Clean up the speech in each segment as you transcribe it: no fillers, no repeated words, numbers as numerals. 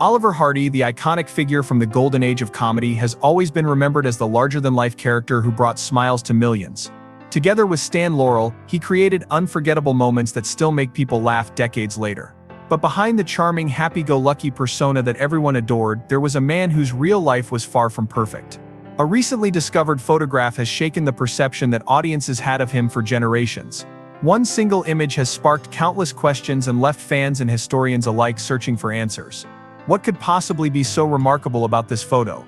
Oliver Hardy, the iconic figure from the golden age of comedy, has always been remembered as the larger-than-life character who brought smiles to millions. Together with Laurel, he created unforgettable moments that still make people laugh decades later. But behind the charming, happy-go-lucky persona that everyone adored, there was a man whose real life was far from perfect. A recently discovered photograph has shaken the perception that audiences had of him for generations. One single image has sparked countless questions and left fans and historians alike searching for answers. What could possibly be so remarkable about this photo?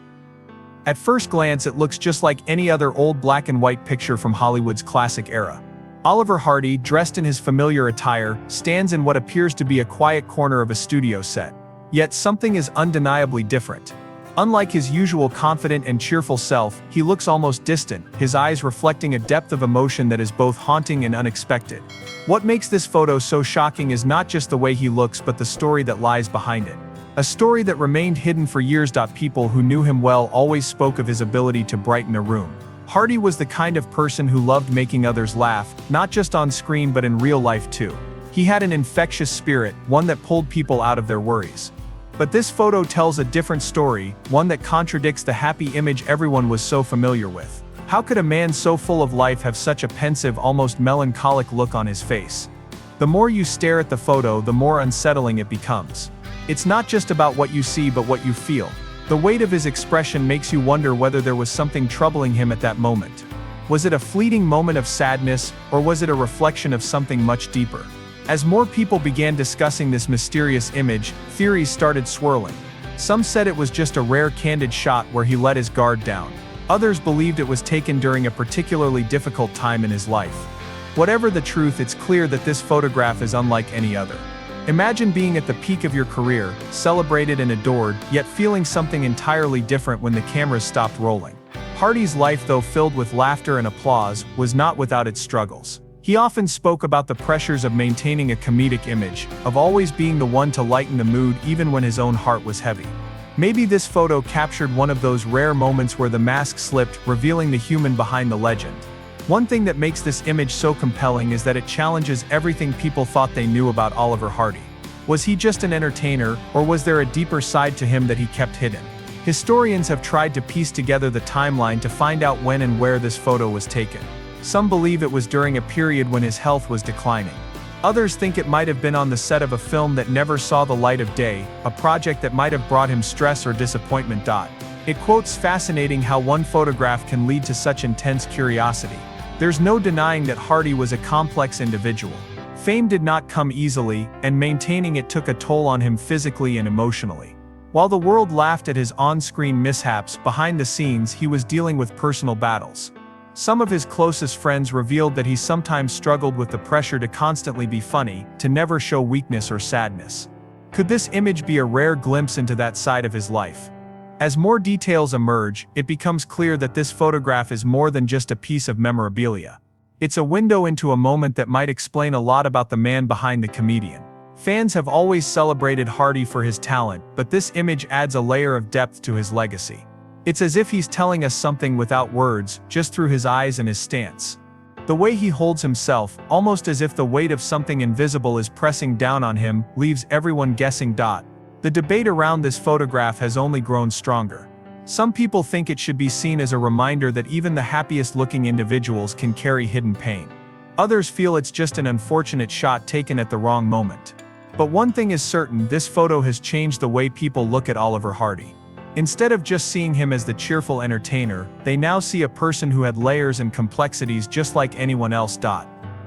At first glance, it looks just like any other old black and white picture from Hollywood's classic era. Oliver Hardy, dressed in his familiar attire, stands in what appears to be a quiet corner of a studio set. Yet something is undeniably different. Unlike his usual confident and cheerful self, he looks almost distant, his eyes reflecting a depth of emotion that is both haunting and unexpected. What makes this photo so shocking is not just the way he looks but the story that lies behind it. A story that remained hidden for years. People who knew him well always spoke of his ability to brighten a room. Hardy was the kind of person who loved making others laugh, not just on screen but in real life too. He had an infectious spirit, one that pulled people out of their worries. But this photo tells a different story, one that contradicts the happy image everyone was so familiar with. How could a man so full of life have such a pensive, almost melancholic look on his face? The more you stare at the photo, the more unsettling it becomes. It's not just about what you see but what you feel. The weight of his expression makes you wonder whether there was something troubling him at that moment. Was it a fleeting moment of sadness, or was it a reflection of something much deeper? As more people began discussing this mysterious image, theories started swirling. Some said it was just a rare candid shot where he let his guard down. Others believed it was taken during a particularly difficult time in his life. Whatever the truth, it's clear that this photograph is unlike any other. Imagine being at the peak of your career, celebrated and adored, yet feeling something entirely different when the cameras stopped rolling. Hardy's life, though filled with laughter and applause, was not without its struggles. He often spoke about the pressures of maintaining a comedic image, of always being the one to lighten the mood even when his own heart was heavy. Maybe this photo captured one of those rare moments where the mask slipped, revealing the human behind the legend. One thing that makes this image so compelling is that it challenges everything people thought they knew about Oliver Hardy. Was he just an entertainer, or was there a deeper side to him that he kept hidden? Historians have tried to piece together the timeline to find out when and where this photo was taken. Some believe it was during a period when his health was declining. Others think it might have been on the set of a film that never saw the light of day, a project that might have brought him stress or disappointment. It's fascinating how one photograph can lead to such intense curiosity. There's no denying that Hardy was a complex individual. Fame did not come easily, and maintaining it took a toll on him physically and emotionally. While the world laughed at his on-screen mishaps, behind the scenes he was dealing with personal battles. Some of his closest friends revealed that he sometimes struggled with the pressure to constantly be funny, to never show weakness or sadness. Could this image be a rare glimpse into that side of his life? As more details emerge, it becomes clear that this photograph is more than just a piece of memorabilia. It's a window into a moment that might explain a lot about the man behind the comedian. Fans have always celebrated Hardy for his talent, but this image adds a layer of depth to his legacy. It's as if he's telling us something without words, just through his eyes and his stance. The way he holds himself, almost as if the weight of something invisible is pressing down on him, leaves everyone guessing. The debate around this photograph has only grown stronger. Some people think it should be seen as a reminder that even the happiest-looking individuals can carry hidden pain. Others feel it's just an unfortunate shot taken at the wrong moment. But one thing is certain, this photo has changed the way people look at Oliver Hardy. Instead of just seeing him as the cheerful entertainer, they now see a person who had layers and complexities just like anyone else.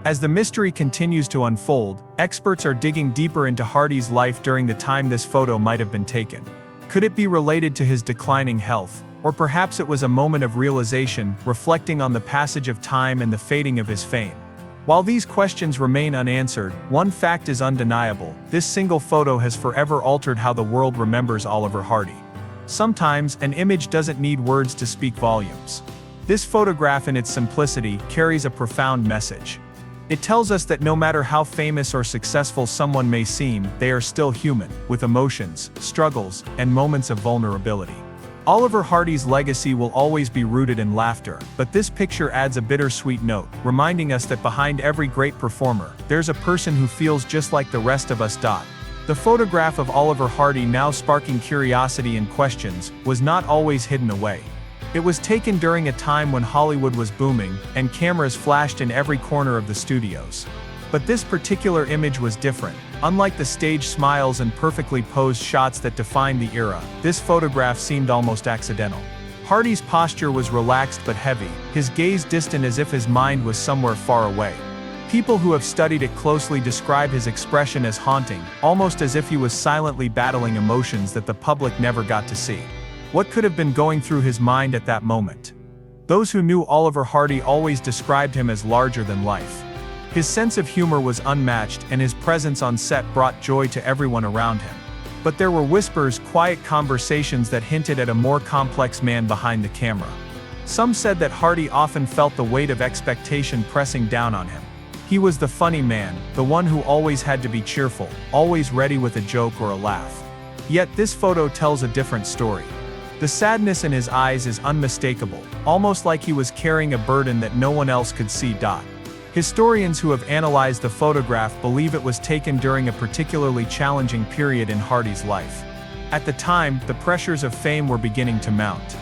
As the mystery continues to unfold, experts are digging deeper into Hardy's life during the time this photo might have been taken. Could it be related to his declining health, or perhaps it was a moment of realization, reflecting on the passage of time and the fading of his fame? While these questions remain unanswered, one fact is undeniable: this single photo has forever altered how the world remembers Oliver Hardy. Sometimes, an image doesn't need words to speak volumes. This photograph, in its simplicity, carries a profound message. It tells us that no matter how famous or successful someone may seem, they are still human, with emotions, struggles, and moments of vulnerability. Oliver Hardy's legacy will always be rooted in laughter, but this picture adds a bittersweet note, reminding us that behind every great performer, there's a person who feels just like the rest of us. The photograph of Oliver Hardy, now sparking curiosity and questions, was not always hidden away. It was taken during a time when Hollywood was booming, and cameras flashed in every corner of the studios. But this particular image was different. Unlike the staged smiles and perfectly posed shots that defined the era, this photograph seemed almost accidental. Hardy's posture was relaxed but heavy, his gaze distant as if his mind was somewhere far away. People who have studied it closely describe his expression as haunting, almost as if he was silently battling emotions that the public never got to see. What could have been going through his mind at that moment? Those who knew Oliver Hardy always described him as larger than life. His sense of humor was unmatched, and his presence on set brought joy to everyone around him. But there were whispers, quiet conversations that hinted at a more complex man behind the camera. Some said that Hardy often felt the weight of expectation pressing down on him. He was the funny man, the one who always had to be cheerful, always ready with a joke or a laugh. Yet this photo tells a different story. The sadness in his eyes is unmistakable, almost like he was carrying a burden that no one else could see. Historians who have analyzed the photograph believe it was taken during a particularly challenging period in Hardy's life. At the time, the pressures of fame were beginning to mount.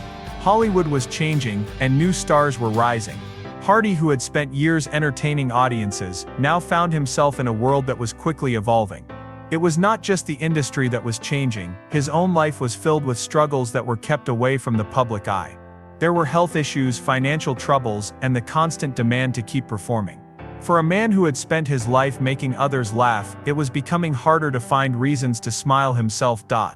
Hollywood was changing, and new stars were rising. Hardy, who had spent years entertaining audiences, now found himself in a world that was quickly evolving. It was not just the industry that was changing, his own life was filled with struggles that were kept away from the public eye. There were health issues, financial troubles, and the constant demand to keep performing. For a man who had spent his life making others laugh, it was becoming harder to find reasons to smile himself. The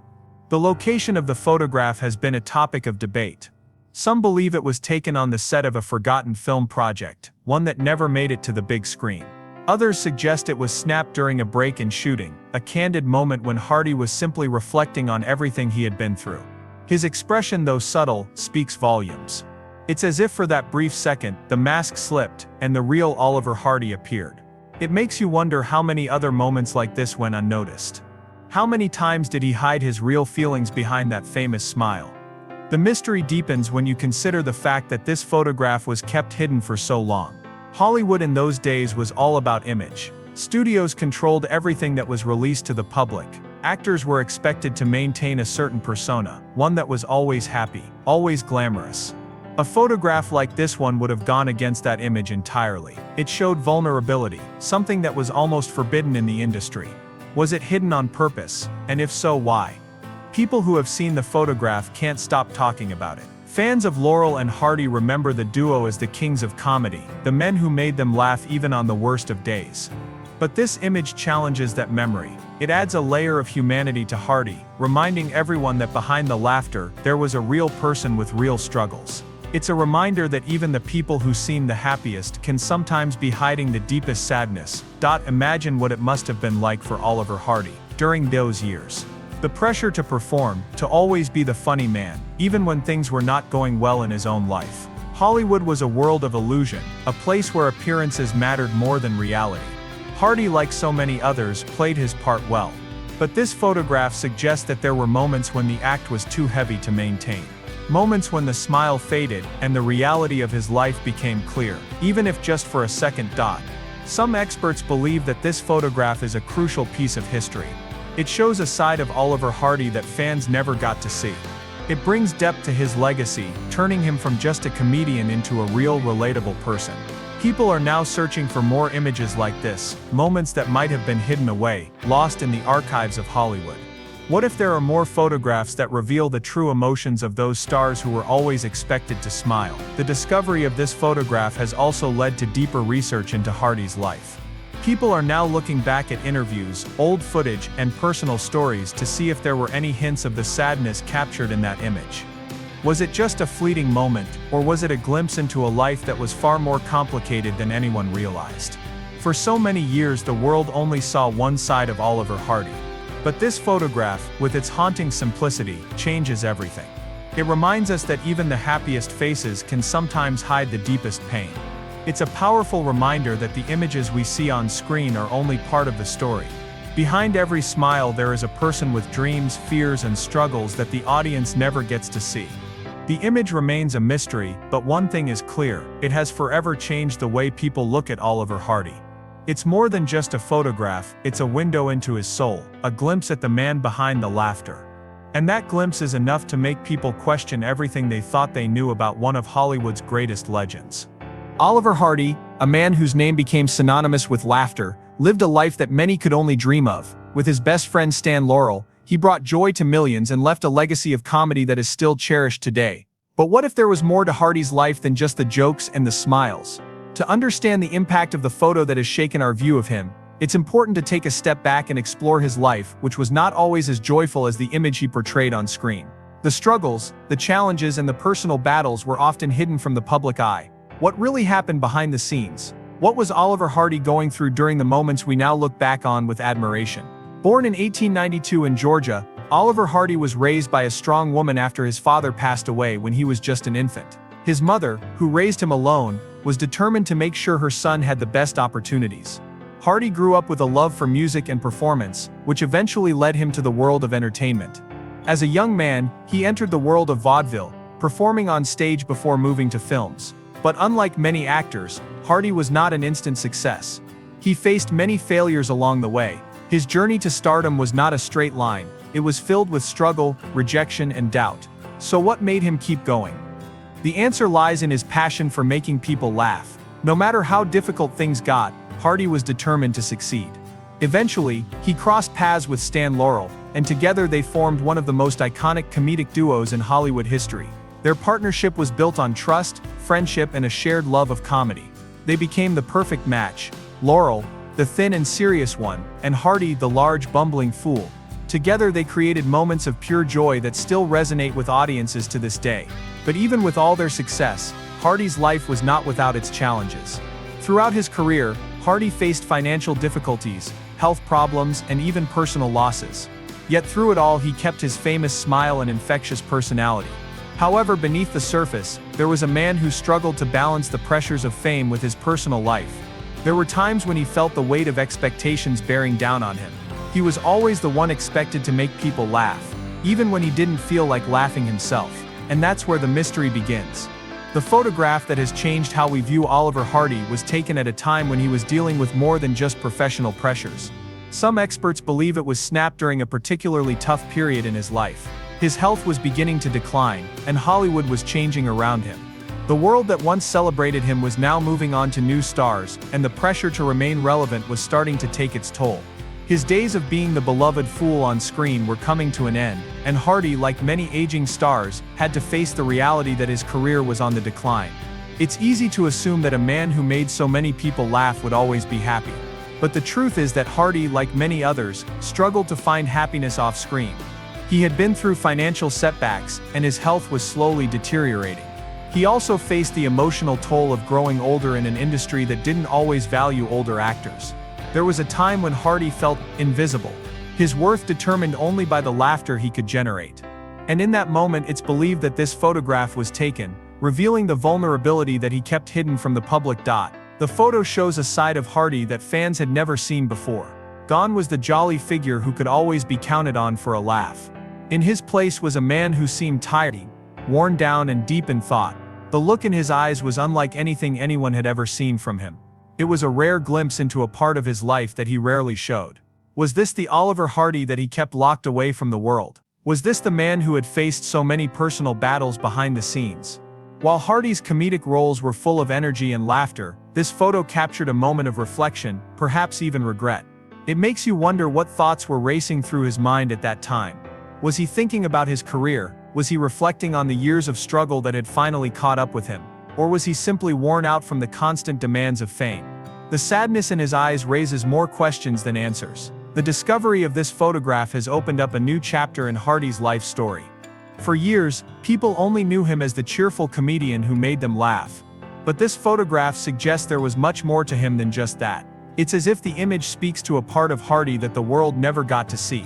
location of the photograph has been a topic of debate. Some believe it was taken on the set of a forgotten film project, one that never made it to the big screen. Others suggest it was snapped during a break in shooting, a candid moment when Hardy was simply reflecting on everything he had been through. His expression, though subtle, speaks volumes. It's as if for that brief second, the mask slipped, and the real Oliver Hardy appeared. It makes you wonder how many other moments like this went unnoticed. How many times did he hide his real feelings behind that famous smile? The mystery deepens when you consider the fact that this photograph was kept hidden for so long. Hollywood in those days was all about image. Studios controlled everything that was released to the public. Actors were expected to maintain a certain persona, one that was always happy, always glamorous. A photograph like this one would have gone against that image entirely. It showed vulnerability, something that was almost forbidden in the industry. Was it hidden on purpose? And if so, why? People who have seen the photograph can't stop talking about it. Fans of Laurel and Hardy remember the duo as the kings of comedy, the men who made them laugh even on the worst of days. But this image challenges that memory. It adds a layer of humanity to Hardy, reminding everyone that behind the laughter, there was a real person with real struggles. It's a reminder that even the people who seem the happiest can sometimes be hiding the deepest sadness. Imagine what it must have been like for Oliver Hardy during those years. The pressure to perform, to always be the funny man, even when things were not going well in his own life. Hollywood was a world of illusion, a place where appearances mattered more than reality. Hardy, like so many others, played his part well. But this photograph suggests that there were moments when the act was too heavy to maintain. Moments when the smile faded, and the reality of his life became clear, even if just for a second. Some experts believe that this photograph is a crucial piece of history. It shows a side of Oliver Hardy that fans never got to see. It brings depth to his legacy, turning him from just a comedian into a real, relatable person. People are now searching for more images like this, moments that might have been hidden away, lost in the archives of Hollywood. What if there are more photographs that reveal the true emotions of those stars who were always expected to smile? The discovery of this photograph has also led to deeper research into Hardy's life. People are now looking back at interviews, old footage, and personal stories to see if there were any hints of the sadness captured in that image. Was it just a fleeting moment, or was it a glimpse into a life that was far more complicated than anyone realized? For so many years the world only saw one side of Oliver Hardy. But this photograph, with its haunting simplicity, changes everything. It reminds us that even the happiest faces can sometimes hide the deepest pain. It's a powerful reminder that the images we see on screen are only part of the story. Behind every smile there is a person with dreams, fears, and struggles that the audience never gets to see. The image remains a mystery, but one thing is clear: it has forever changed the way people look at Oliver Hardy. It's more than just a photograph, it's a window into his soul, a glimpse at the man behind the laughter. And that glimpse is enough to make people question everything they thought they knew about one of Hollywood's greatest legends. Oliver Hardy, a man whose name became synonymous with laughter, lived a life that many could only dream of. With his best friend Stan Laurel, he brought joy to millions and left a legacy of comedy that is still cherished today. But what if there was more to Hardy's life than just the jokes and the smiles? To understand the impact of the photo that has shaken our view of him, it's important to take a step back and explore his life, which was not always as joyful as the image he portrayed on screen. The struggles, the challenges, and the personal battles were often hidden from the public eye. What really happened behind the scenes? What was Oliver Hardy going through during the moments we now look back on with admiration? Born in 1892 in Georgia, Oliver Hardy was raised by a strong woman after his father passed away when he was just an infant. His mother, who raised him alone, was determined to make sure her son had the best opportunities. Hardy grew up with a love for music and performance, which eventually led him to the world of entertainment. As a young man, he entered the world of vaudeville, performing on stage before moving to films. But unlike many actors, Hardy was not an instant success. He faced many failures along the way. His journey to stardom was not a straight line, it was filled with struggle, rejection, and doubt. So what made him keep going? The answer lies in his passion for making people laugh. No matter how difficult things got, Hardy was determined to succeed. Eventually, he crossed paths with Stan Laurel, and together they formed one of the most iconic comedic duos in Hollywood history. Their partnership was built on trust, friendship, and a shared love of comedy. They became the perfect match. Laurel, the thin and serious one, and Hardy, the large, bumbling fool. Together they created moments of pure joy that still resonate with audiences to this day. But even with all their success, Hardy's life was not without its challenges. Throughout his career, Hardy faced financial difficulties, health problems, and even personal losses. Yet through it all he kept his famous smile and infectious personality. However, beneath the surface, there was a man who struggled to balance the pressures of fame with his personal life. There were times when he felt the weight of expectations bearing down on him. He was always the one expected to make people laugh, even when he didn't feel like laughing himself. And that's where the mystery begins. The photograph that has changed how we view Oliver Hardy was taken at a time when he was dealing with more than just professional pressures. Some experts believe it was snapped during a particularly tough period in his life. His health was beginning to decline, and Hollywood was changing around him. The world that once celebrated him was now moving on to new stars, and the pressure to remain relevant was starting to take its toll. His days of being the beloved fool on screen were coming to an end, and Hardy, like many aging stars, had to face the reality that his career was on the decline. It's easy to assume that a man who made so many people laugh would always be happy. But the truth is that Hardy, like many others, struggled to find happiness off screen. He had been through financial setbacks, and his health was slowly deteriorating. He also faced the emotional toll of growing older in an industry that didn't always value older actors. There was a time when Hardy felt invisible, his worth determined only by the laughter he could generate. And in that moment it's believed that this photograph was taken, revealing the vulnerability that he kept hidden from the public. The photo shows a side of Hardy that fans had never seen before. Gone was the jolly figure who could always be counted on for a laugh. In his place was a man who seemed tired, worn down, and deep in thought. The look in his eyes was unlike anything anyone had ever seen from him. It was a rare glimpse into a part of his life that he rarely showed. Was this the Oliver Hardy that he kept locked away from the world? Was this the man who had faced so many personal battles behind the scenes? While Hardy's comedic roles were full of energy and laughter, this photo captured a moment of reflection, perhaps even regret. It makes you wonder what thoughts were racing through his mind at that time. Was he thinking about his career? Was he reflecting on the years of struggle that had finally caught up with him? Or was he simply worn out from the constant demands of fame? The sadness in his eyes raises more questions than answers. The discovery of this photograph has opened up a new chapter in Hardy's life story. For years, people only knew him as the cheerful comedian who made them laugh. But this photograph suggests there was much more to him than just that. It's as if the image speaks to a part of Hardy that the world never got to see.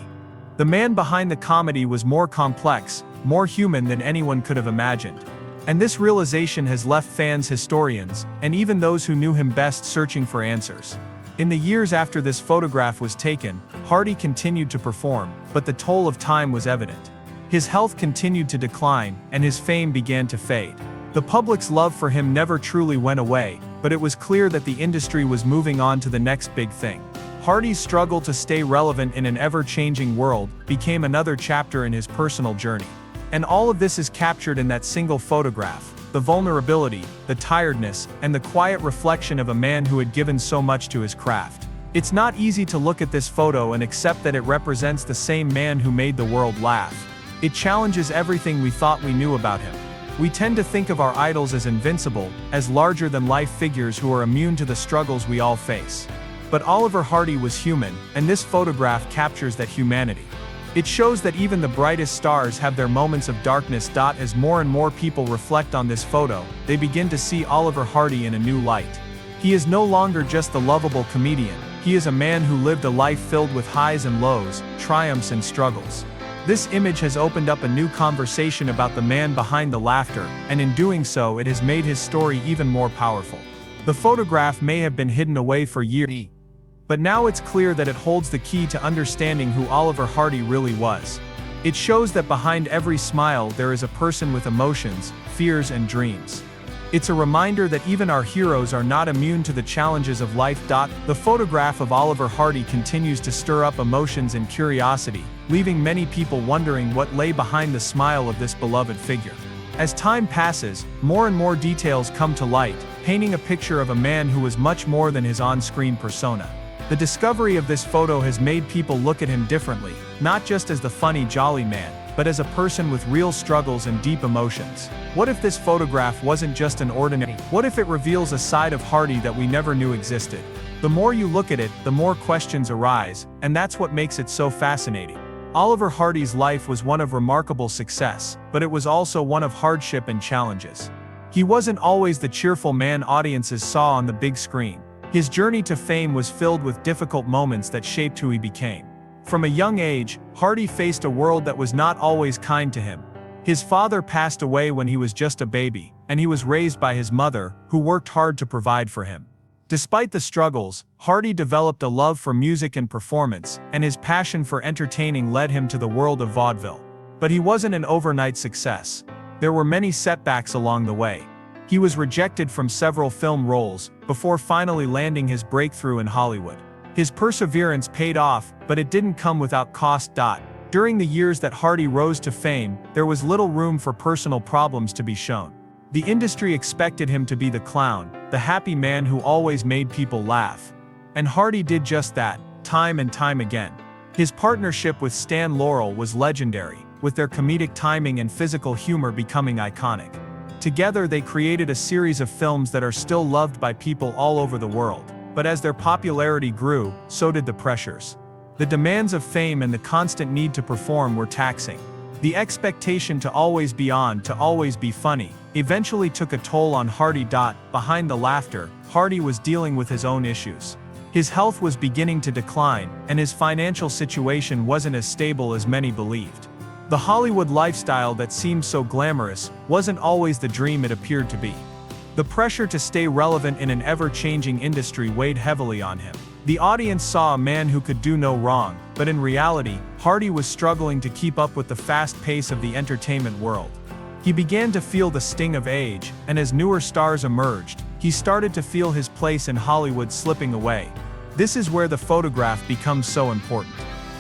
The man behind the comedy was more complex, more human than anyone could have imagined. And this realization has left fans, historians, and even those who knew him best searching for answers. In the years after this photograph was taken, Hardy continued to perform, but the toll of time was evident. His health continued to decline, and his fame began to fade. The public's love for him never truly went away, but it was clear that the industry was moving on to the next big thing. Hardy's struggle to stay relevant in an ever-changing world became another chapter in his personal journey. And all of this is captured in that single photograph: the vulnerability, the tiredness, and the quiet reflection of a man who had given so much to his craft. It's not easy to look at this photo and accept that it represents the same man who made the world laugh. It challenges everything we thought we knew about him. We tend to think of our idols as invincible, as larger-than-life figures who are immune to the struggles we all face. But Oliver Hardy was human, and this photograph captures that humanity. It shows that even the brightest stars have their moments of darkness. As more and more people reflect on this photo, they begin to see Oliver Hardy in a new light. He is no longer just the lovable comedian, he is a man who lived a life filled with highs and lows, triumphs and struggles. This image has opened up a new conversation about the man behind the laughter, and in doing so it has made his story even more powerful. The photograph may have been hidden away for years, but now it's clear that it holds the key to understanding who Oliver Hardy really was. It shows that behind every smile there is a person with emotions, fears and dreams. It's a reminder that even our heroes are not immune to the challenges of life. The photograph of Oliver Hardy continues to stir up emotions and curiosity, leaving many people wondering what lay behind the smile of this beloved figure. As time passes, more and more details come to light, painting a picture of a man who was much more than his on-screen persona. The discovery of this photo has made people look at him differently, not just as the funny, jolly man, but as a person with real struggles and deep emotions. What if this photograph wasn't just an ordinary? What if it reveals a side of Hardy that we never knew existed? The more you look at it, the more questions arise, and that's what makes it so fascinating. Oliver Hardy's life was one of remarkable success, but it was also one of hardship and challenges. He wasn't always the cheerful man audiences saw on the big screen. His journey to fame was filled with difficult moments that shaped who he became. From a young age, Hardy faced a world that was not always kind to him. His father passed away when he was just a baby, and he was raised by his mother, who worked hard to provide for him. Despite the struggles, Hardy developed a love for music and performance, and his passion for entertaining led him to the world of vaudeville. But he wasn't an overnight success. There were many setbacks along the way. He was rejected from several film roles, before finally landing his breakthrough in Hollywood. His perseverance paid off, but it didn't come without cost. During the years that Hardy rose to fame, there was little room for personal problems to be shown. The industry expected him to be the clown, the happy man who always made people laugh. And Hardy did just that, time and time again. His partnership with Stan Laurel was legendary, with their comedic timing and physical humor becoming iconic. Together they created a series of films that are still loved by people all over the world. But as their popularity grew, so did the pressures. The demands of fame and the constant need to perform were taxing. The expectation to always be on, to always be funny, eventually took a toll on Hardy. Behind the laughter, Hardy was dealing with his own issues. His health was beginning to decline, and his financial situation wasn't as stable as many believed. The Hollywood lifestyle that seemed so glamorous wasn't always the dream it appeared to be. The pressure to stay relevant in an ever-changing industry weighed heavily on him. The audience saw a man who could do no wrong, but in reality, Hardy was struggling to keep up with the fast pace of the entertainment world. He began to feel the sting of age, and as newer stars emerged, he started to feel his place in Hollywood slipping away. This is where the photograph becomes so important.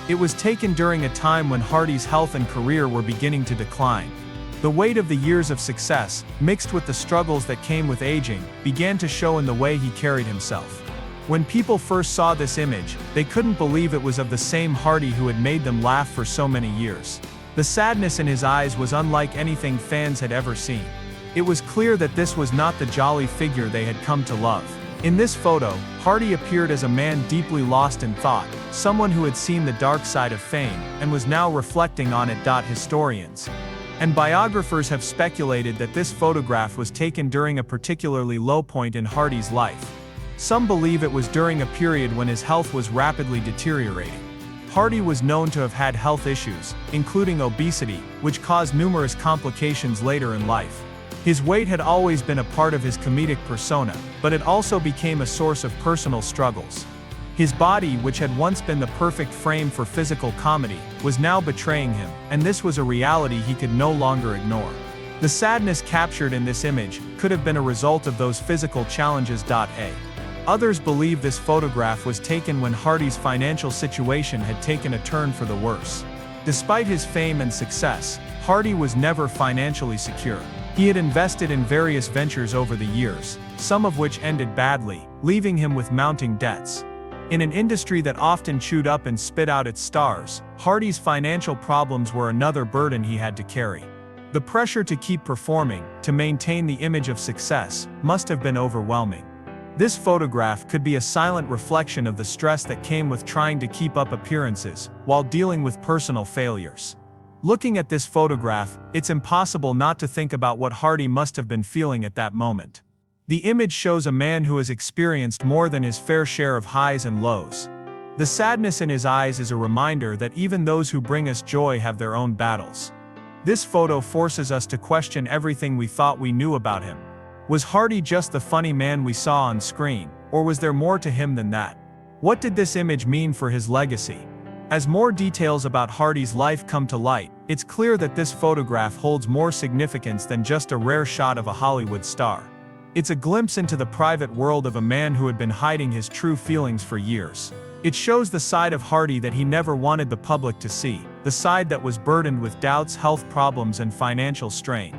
It was taken during a time when Hardy's health and career were beginning to decline. The weight of the years of success, mixed with the struggles that came with aging, began to show in the way he carried himself. When people first saw this image, they couldn't believe it was of the same Hardy who had made them laugh for so many years. The sadness in his eyes was unlike anything fans had ever seen. It was clear that this was not the jolly figure they had come to love. In this photo, Hardy appeared as a man deeply lost in thought, someone who had seen the dark side of fame, and was now reflecting on it. Historians and biographers have speculated that this photograph was taken during a particularly low point in Hardy's life. Some believe it was during a period when his health was rapidly deteriorating. Hardy was known to have had health issues, including obesity, which caused numerous complications later in life. His weight had always been a part of his comedic persona, but it also became a source of personal struggles. His body, which had once been the perfect frame for physical comedy, was now betraying him, and this was a reality he could no longer ignore. The sadness captured in this image could have been a result of those physical challenges. Others believe this photograph was taken when Hardy's financial situation had taken a turn for the worse. Despite his fame and success, Hardy was never financially secure. He had invested in various ventures over the years, some of which ended badly, leaving him with mounting debts. In an industry that often chewed up and spit out its stars, Hardy's financial problems were another burden he had to carry. The pressure to keep performing, to maintain the image of success, must have been overwhelming. This photograph could be a silent reflection of the stress that came with trying to keep up appearances, while dealing with personal failures. Looking at this photograph, it's impossible not to think about what Hardy must have been feeling at that moment. The image shows a man who has experienced more than his fair share of highs and lows. The sadness in his eyes is a reminder that even those who bring us joy have their own battles. This photo forces us to question everything we thought we knew about him. Was Hardy just the funny man we saw on screen, or was there more to him than that? What did this image mean for his legacy? As more details about Hardy's life come to light, it's clear that this photograph holds more significance than just a rare shot of a Hollywood star. It's a glimpse into the private world of a man who had been hiding his true feelings for years. It shows the side of Hardy that he never wanted the public to see, the side that was burdened with doubts, health problems, and financial strain.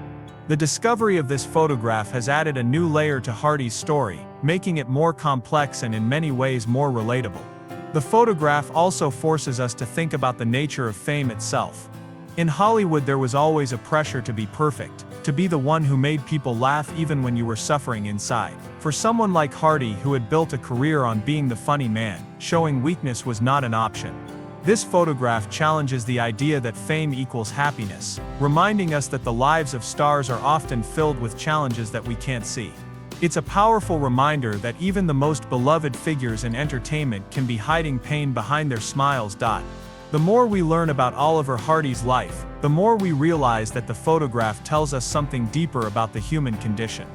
The discovery of this photograph has added a new layer to Hardy's story, making it more complex and in many ways more relatable. The photograph also forces us to think about the nature of fame itself. In Hollywood, there was always a pressure to be perfect, to be the one who made people laugh even when you were suffering inside. For someone like Hardy, who had built a career on being the funny man, showing weakness was not an option. This photograph challenges the idea that fame equals happiness, reminding us that the lives of stars are often filled with challenges that we can't see. It's a powerful reminder that even the most beloved figures in entertainment can be hiding pain behind their smiles. The more we learn about Oliver Hardy's life, the more we realize that the photograph tells us something deeper about the human condition.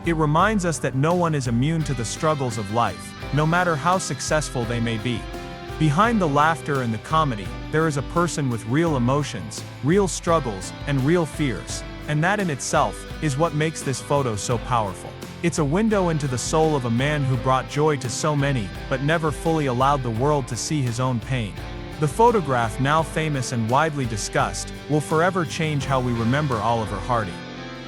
It reminds us that no one is immune to the struggles of life, no matter how successful they may be. Behind the laughter and the comedy, there is a person with real emotions, real struggles, and real fears, and that in itself is what makes this photo so powerful. It's a window into the soul of a man who brought joy to so many, but never fully allowed the world to see his own pain. The photograph, now famous and widely discussed, will forever change how we remember Oliver Hardy.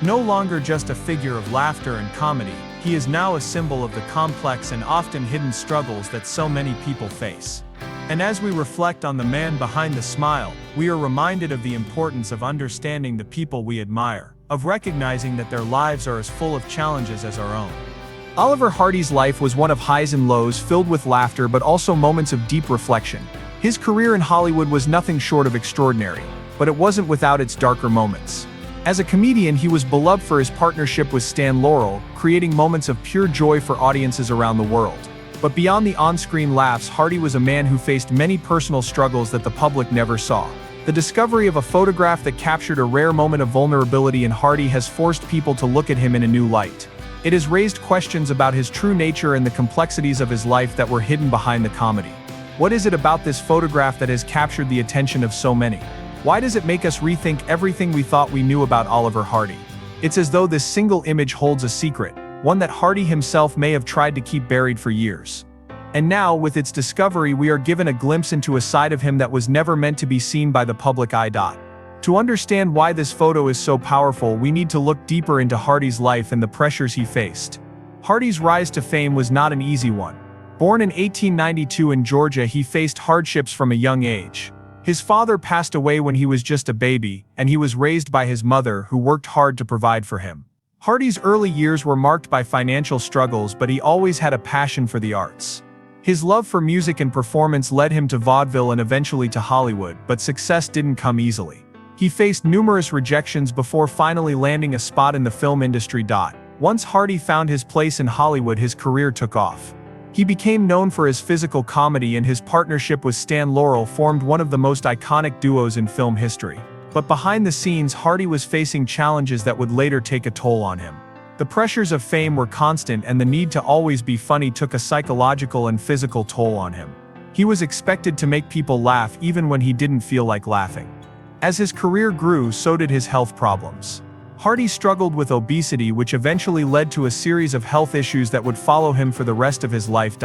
No longer just a figure of laughter and comedy, he is now a symbol of the complex and often hidden struggles that so many people face. And as we reflect on the man behind the smile, we are reminded of the importance of understanding the people we admire, of recognizing that their lives are as full of challenges as our own. Oliver Hardy's life was one of highs and lows, filled with laughter but also moments of deep reflection. His career in Hollywood was nothing short of extraordinary, but it wasn't without its darker moments. As a comedian, he was beloved for his partnership with Laurel, creating moments of pure joy for audiences around the world. But beyond the on-screen laughs, Hardy was a man who faced many personal struggles that the public never saw. The discovery of a photograph that captured a rare moment of vulnerability in Hardy has forced people to look at him in a new light. It has raised questions about his true nature and the complexities of his life that were hidden behind the comedy. What is it about this photograph that has captured the attention of so many? Why does it make us rethink everything we thought we knew about Oliver Hardy? It's as though this single image holds a secret, one that Hardy himself may have tried to keep buried for years. And now, with its discovery, we are given a glimpse into a side of him that was never meant to be seen by the public eye. To understand why this photo is so powerful, we need to look deeper into Hardy's life and the pressures he faced. Hardy's rise to fame was not an easy one. Born in 1892 in Georgia, he faced hardships from a young age. His father passed away when he was just a baby, and he was raised by his mother, who worked hard to provide for him. Hardy's early years were marked by financial struggles, but he always had a passion for the arts. His love for music and performance led him to vaudeville and eventually to Hollywood, but success didn't come easily. He faced numerous rejections before finally landing a spot in the film industry. Once Hardy found his place in Hollywood, his career took off. He became known for his physical comedy, and his partnership with Laurel formed one of the most iconic duos in film history. But behind the scenes, Hardy was facing challenges that would later take a toll on him. The pressures of fame were constant, and the need to always be funny took a psychological and physical toll on him. He was expected to make people laugh even when he didn't feel like laughing. As his career grew, so did his health problems. Hardy struggled with obesity, which eventually led to a series of health issues that would follow him for the rest of his life.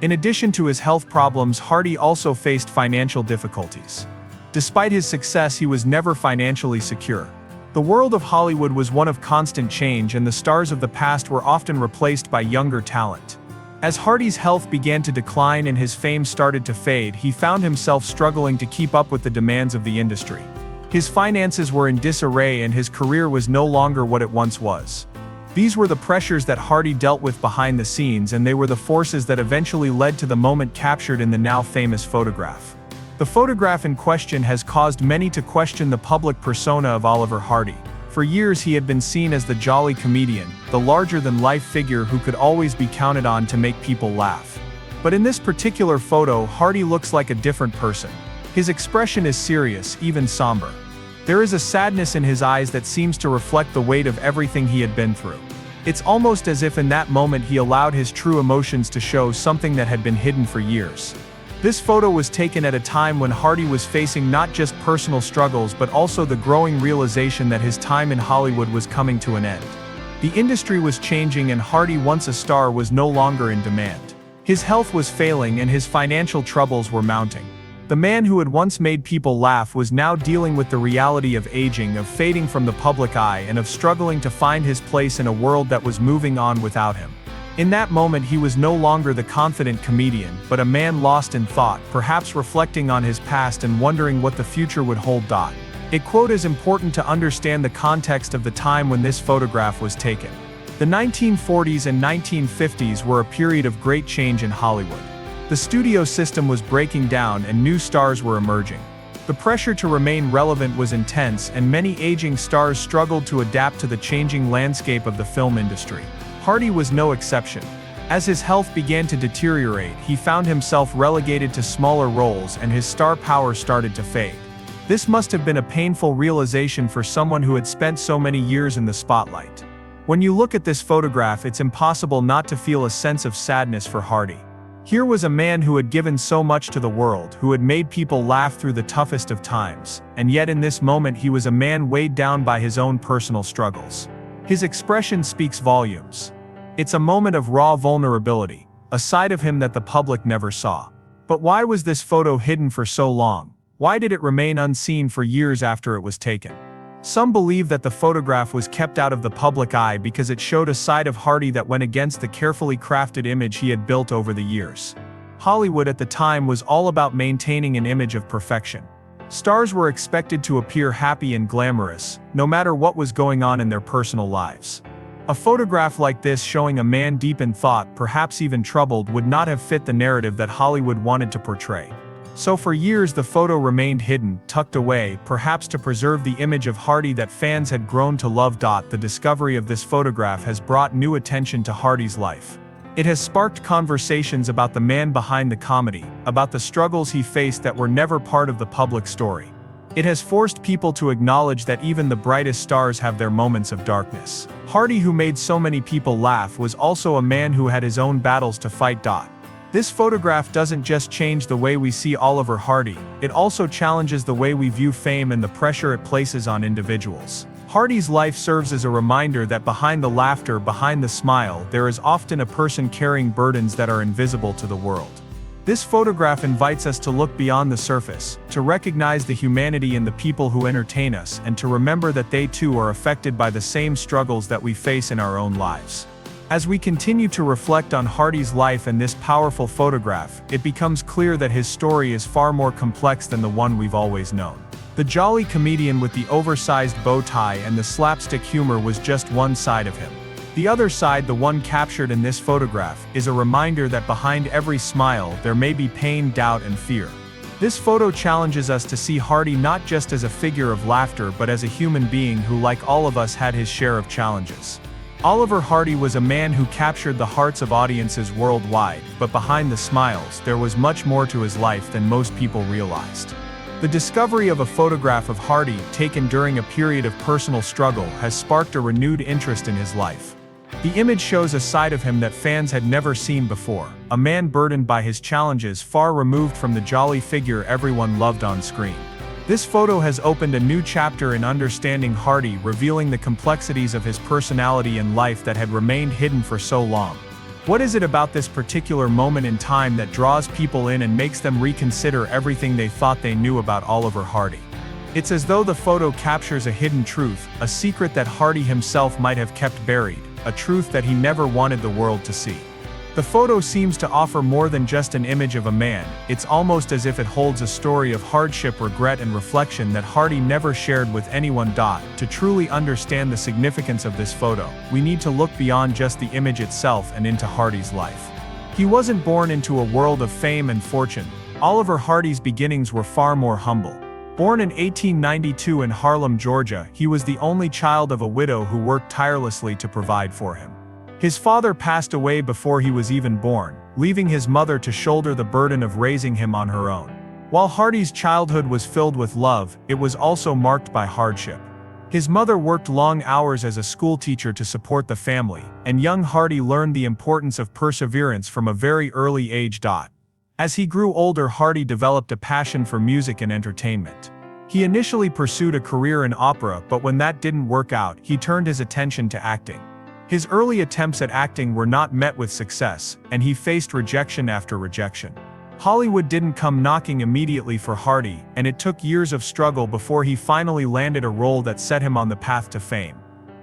In addition to his health problems, Hardy also faced financial difficulties. Despite his success, he was never financially secure. The world of Hollywood was one of constant change, and the stars of the past were often replaced by younger talent. As Hardy's health began to decline and his fame started to fade, he found himself struggling to keep up with the demands of the industry. His finances were in disarray and his career was no longer what it once was. These were the pressures that Hardy dealt with behind the scenes, and they were the forces that eventually led to the moment captured in the now famous photograph. The photograph in question has caused many to question the public persona of Oliver Hardy. For years he had been seen as the jolly comedian, the larger-than-life figure who could always be counted on to make people laugh. But in this particular photo, Hardy looks like a different person. His expression is serious, even somber. There is a sadness in his eyes that seems to reflect the weight of everything he had been through. It's almost as if in that moment he allowed his true emotions to show, something that had been hidden for years. This photo was taken at a time when Hardy was facing not just personal struggles but also the growing realization that his time in Hollywood was coming to an end. The industry was changing and Hardy, once a star, was no longer in demand. His health was failing and his financial troubles were mounting. The man who had once made people laugh was now dealing with the reality of aging, of fading from the public eye, and of struggling to find his place in a world that was moving on without him. In that moment he was no longer the confident comedian, but a man lost in thought, perhaps reflecting on his past and wondering what the future would hold. A quote is important to understand the context of the time when this photograph was taken. The 1940s and 1950s were a period of great change in Hollywood. The studio system was breaking down and new stars were emerging. The pressure to remain relevant was intense, and many aging stars struggled to adapt to the changing landscape of the film industry. Hardy was no exception. As his health began to deteriorate, he found himself relegated to smaller roles and his star power started to fade. This must have been a painful realization for someone who had spent so many years in the spotlight. When you look at this photograph, it's impossible not to feel a sense of sadness for Hardy. Here was a man who had given so much to the world, who had made people laugh through the toughest of times, and yet in this moment he was a man weighed down by his own personal struggles. His expression speaks volumes. It's a moment of raw vulnerability, a side of him that the public never saw. But why was this photo hidden for so long? Why did it remain unseen for years after it was taken? Some believe that the photograph was kept out of the public eye because it showed a side of Hardy that went against the carefully crafted image he had built over the years. Hollywood at the time was all about maintaining an image of perfection. Stars were expected to appear happy and glamorous, no matter what was going on in their personal lives. A photograph like this showing a man deep in thought, perhaps even troubled, would not have fit the narrative that Hollywood wanted to portray. So for years the photo remained hidden, tucked away, perhaps to preserve the image of Hardy that fans had grown to love. The discovery of this photograph has brought new attention to Hardy's life. It has sparked conversations about the man behind the comedy, about the struggles he faced that were never part of the public story. It has forced people to acknowledge that even the brightest stars have their moments of darkness. Hardy, who made so many people laugh, was also a man who had his own battles to fight. This photograph doesn't just change the way we see Oliver Hardy, it also challenges the way we view fame and the pressure it places on individuals. Hardy's life serves as a reminder that behind the laughter, behind the smile, there is often a person carrying burdens that are invisible to the world. This photograph invites us to look beyond the surface, to recognize the humanity in the people who entertain us, and to remember that they too are affected by the same struggles that we face in our own lives. As we continue to reflect on Hardy's life and this powerful photograph, it becomes clear that his story is far more complex than the one we've always known. The jolly comedian with the oversized bow tie and the slapstick humor was just one side of him. The other side, the one captured in this photograph, is a reminder that behind every smile there may be pain, doubt, and fear. This photo challenges us to see Hardy not just as a figure of laughter but as a human being who, like all of us, had his share of challenges. Oliver Hardy was a man who captured the hearts of audiences worldwide, but behind the smiles, there was much more to his life than most people realized. The discovery of a photograph of Hardy, taken during a period of personal struggle, has sparked a renewed interest in his life. The image shows a side of him that fans had never seen before, a man burdened by his challenges, far removed from the jolly figure everyone loved on screen. This photo has opened a new chapter in understanding Hardy, revealing the complexities of his personality and life that had remained hidden for so long. What is it about this particular moment in time that draws people in and makes them reconsider everything they thought they knew about Oliver Hardy? It's as though the photo captures a hidden truth, a secret that Hardy himself might have kept buried, a truth that he never wanted the world to see. The photo seems to offer more than just an image of a man. It's almost as if it holds a story of hardship, regret, and reflection that Hardy never shared with anyone. To truly understand the significance of this photo, we need to look beyond just the image itself and into Hardy's life. He wasn't born into a world of fame and fortune. Oliver Hardy's beginnings were far more humble. Born in 1892 in Harlem, Georgia, he was the only child of a widow who worked tirelessly to provide for him. His father passed away before he was even born, leaving his mother to shoulder the burden of raising him on her own. While Hardy's childhood was filled with love, it was also marked by hardship. His mother worked long hours as a schoolteacher to support the family, and young Hardy learned the importance of perseverance from a very early age. As he grew older, Hardy developed a passion for music and entertainment. He initially pursued a career in opera, but when that didn't work out, he turned his attention to acting. His early attempts at acting were not met with success, and he faced rejection after rejection. Hollywood didn't come knocking immediately for Hardy, and it took years of struggle before he finally landed a role that set him on the path to fame.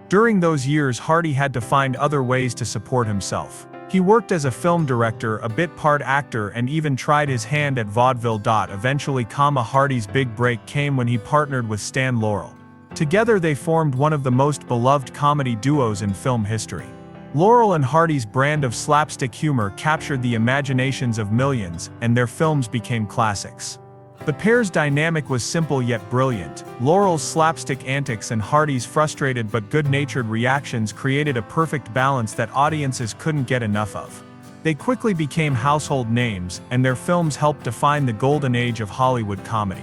During those years, Hardy had to find other ways to support himself. He worked as a film director, a bit-part actor, and even tried his hand at vaudeville. Eventually, Hardy's big break came when he partnered with Stan Laurel. Together they formed one of the most beloved comedy duos in film history. Laurel and Hardy's brand of slapstick humor captured the imaginations of millions, and their films became classics. The pair's dynamic was simple yet brilliant. Laurel's slapstick antics and Hardy's frustrated but good-natured reactions created a perfect balance that audiences couldn't get enough of. They quickly became household names, and their films helped define the golden age of Hollywood comedy.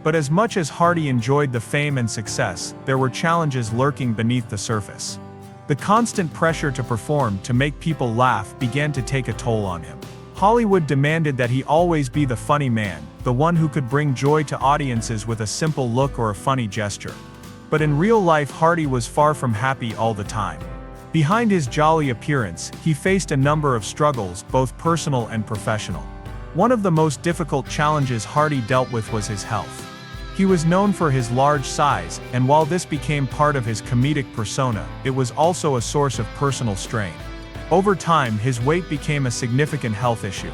But as much as Hardy enjoyed the fame and success, there were challenges lurking beneath the surface. The constant pressure to perform, to make people laugh, began to take a toll on him. Hollywood demanded that he always be the funny man, the one who could bring joy to audiences with a simple look or a funny gesture. But in real life, Hardy was far from happy all the time. Behind his jolly appearance, he faced a number of struggles, both personal and professional. One of the most difficult challenges Hardy dealt with was his health. He was known for his large size, and while this became part of his comedic persona, it was also a source of personal strain. Over time, his weight became a significant health issue.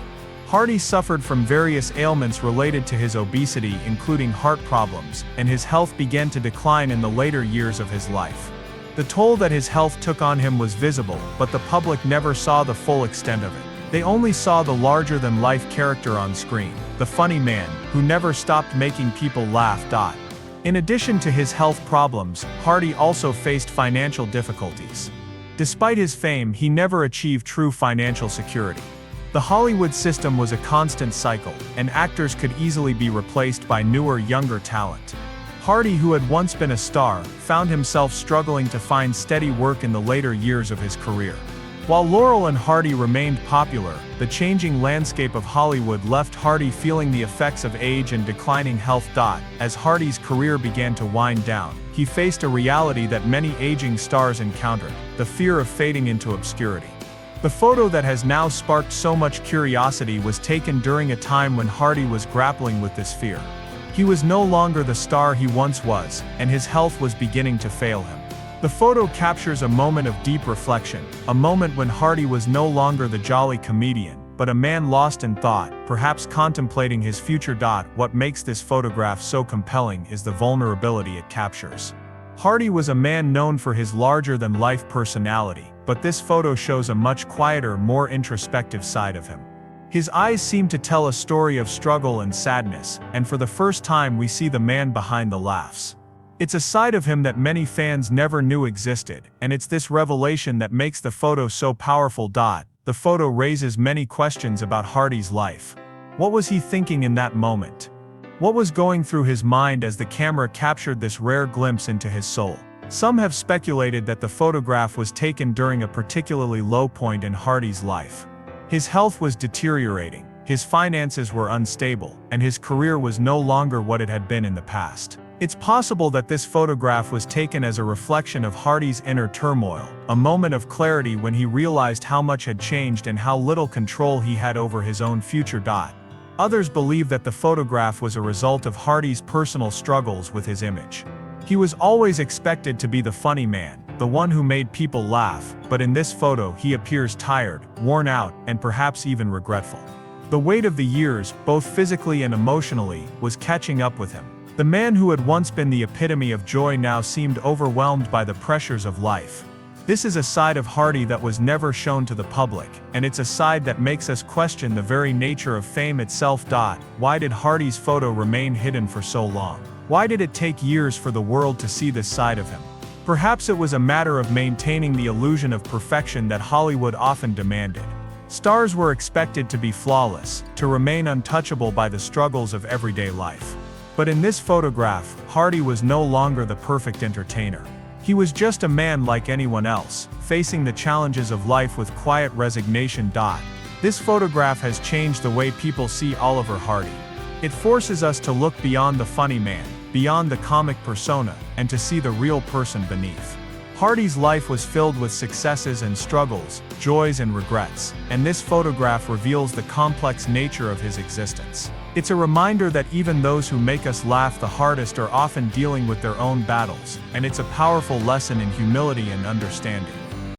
Hardy suffered from various ailments related to his obesity, including heart problems, and his health began to decline in the later years of his life. The toll that his health took on him was visible, but the public never saw the full extent of it. They only saw the larger-than-life character on screen, the funny man, who never stopped making people laugh. In addition to his health problems, Hardy also faced financial difficulties. Despite his fame, he never achieved true financial security. The Hollywood system was a constant cycle, and actors could easily be replaced by newer, younger talent. Hardy, who had once been a star, found himself struggling to find steady work in the later years of his career. While Laurel and Hardy remained popular, the changing landscape of Hollywood left Hardy feeling the effects of age and declining health. As Hardy's career began to wind down, he faced a reality that many aging stars encountered: the fear of fading into obscurity. The photo that has now sparked so much curiosity was taken during a time when Hardy was grappling with this fear. He was no longer the star he once was, and his health was beginning to fail him. The photo captures a moment of deep reflection, a moment when Hardy was no longer the jolly comedian, but a man lost in thought, perhaps contemplating his future. What makes this photograph so compelling is the vulnerability it captures. Hardy was a man known for his larger-than-life personality, but this photo shows a much quieter, more introspective side of him. His eyes seem to tell a story of struggle and sadness, and for the first time we see the man behind the laughs. It's a side of him that many fans never knew existed, and it's this revelation that makes the photo so powerful. The photo raises many questions about Hardy's life. What was he thinking in that moment? What was going through his mind as the camera captured this rare glimpse into his soul? Some have speculated that the photograph was taken during a particularly low point in Hardy's life. His health was deteriorating. His finances were unstable, and his career was no longer what it had been in the past. It's possible that this photograph was taken as a reflection of Hardy's inner turmoil, a moment of clarity when he realized how much had changed and how little control he had over his own future. Others believe that the photograph was a result of Hardy's personal struggles with his image. He was always expected to be the funny man, the one who made people laugh, but in this photo he appears tired, worn out, and perhaps even regretful. The weight of the years, both physically and emotionally, was catching up with him. The man who had once been the epitome of joy now seemed overwhelmed by the pressures of life. This is a side of Hardy that was never shown to the public, and it's a side that makes us question the very nature of fame itself. Why did Hardy's photo remain hidden for so long? Why did it take years for the world to see this side of him? Perhaps it was a matter of maintaining the illusion of perfection that Hollywood often demanded. Stars were expected to be flawless, to remain untouchable by the struggles of everyday life. But in this photograph, Hardy was no longer the perfect entertainer. He was just a man like anyone else, facing the challenges of life with quiet resignation. This photograph has changed the way people see Oliver Hardy. It forces us to look beyond the funny man, beyond the comic persona, and to see the real person beneath. Hardy's life was filled with successes and struggles, joys and regrets, and this photograph reveals the complex nature of his existence. It's a reminder that even those who make us laugh the hardest are often dealing with their own battles, and it's a powerful lesson in humility and understanding.